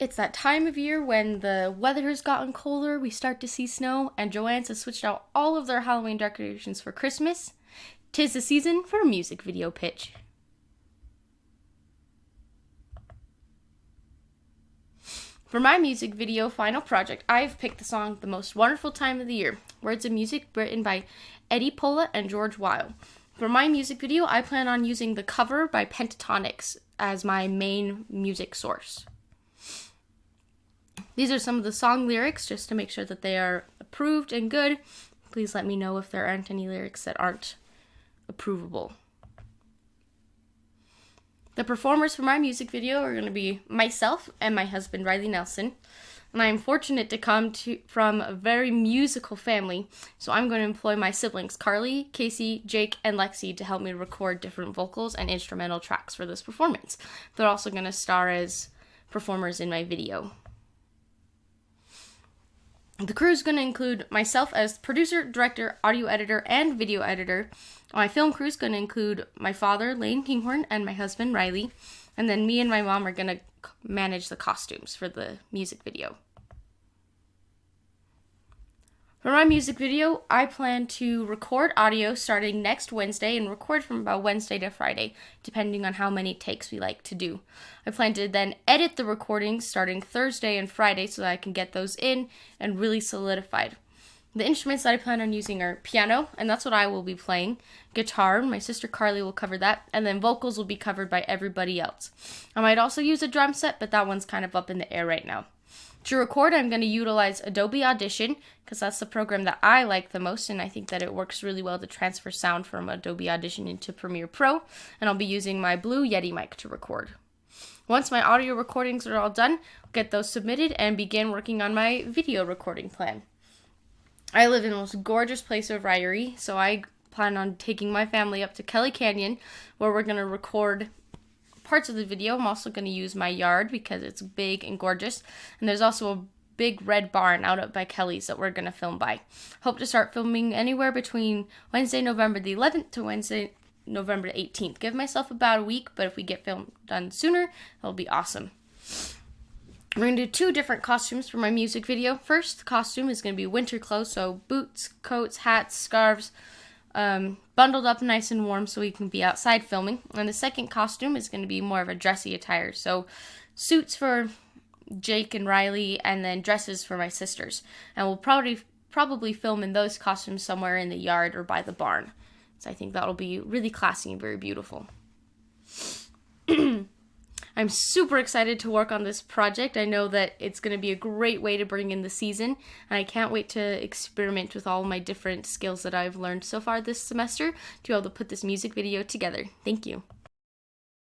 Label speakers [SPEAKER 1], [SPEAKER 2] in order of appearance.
[SPEAKER 1] It's that time of year when the weather has gotten colder, we start to see snow, and Joann's has switched out all of their Halloween decorations for Christmas. 'Tis the season for a music video pitch. For my music video final project, I've picked the song The Most Wonderful Time of the Year, words and music written by Eddie Pola and George Weil. For my music video, I plan on using the cover by Pentatonix as my main music source. These are some of the song lyrics, just to make sure that they are approved and good. Please let me know if there aren't any lyrics that aren't approvable. The performers for my music video are going to be myself and my husband, Riley Nelson. And I am fortunate to come from a very musical family, so I'm going to employ my siblings, Carly, Casey, Jake, and Lexi, to help me record different vocals and instrumental tracks for this performance. They're also going to star as performers in my video. The crew is going to include myself as producer, director, audio editor, and video editor. My film crew is going to include my father, Lane Kinghorn, and my husband, Riley. And then me and my mom are going to manage the costumes for the music video. For my music video, I plan to record audio starting next Wednesday and record from about Wednesday to Friday, depending on how many takes we like to do. I plan to then edit the recordings starting Thursday and Friday so that I can get those in and really solidified. The instruments that I plan on using are piano, and that's what I will be playing, guitar, my sister Carly will cover that, and then vocals will be covered by everybody else. I might also use a drum set, but that one's kind of up in the air right now. To record, I'm going to utilize Adobe Audition because that's the program that I like the most, and I think that it works really well to transfer sound from Adobe Audition into Premiere Pro, and I'll be using my Blue Yeti mic to record. Once my audio recordings are all done, I'll get those submitted and begin working on my video recording plan. I live in the most gorgeous place of Ryrie, so I plan on taking my family up to Kelly Canyon, where we're going to record parts of the video. I'm also going to use my yard because it's big and gorgeous, and there's also a big red barn out up by Kelly's that we're going to film by. Hope to start filming anywhere between Wednesday, November the 11th to Wednesday, November the 18th. Give myself about a week, but if we get film done sooner, that'll be awesome. We're going to do 2 different costumes for my music video. First, the costume is going to be winter clothes, so boots, coats, hats, scarves, bundled up nice and warm so we can be outside filming. And the second costume is going to be more of a dressy attire, so suits for Jake and Riley, and then dresses for my sisters. And we'll probably film in those costumes somewhere in the yard or by the barn. So I think that'll be really classy and very beautiful. I'm super excited to work on this project. I know that it's going to be a great way to bring in the season, and I can't wait to experiment with all my different skills that I've learned so far this semester to be able to put this music video together. Thank you.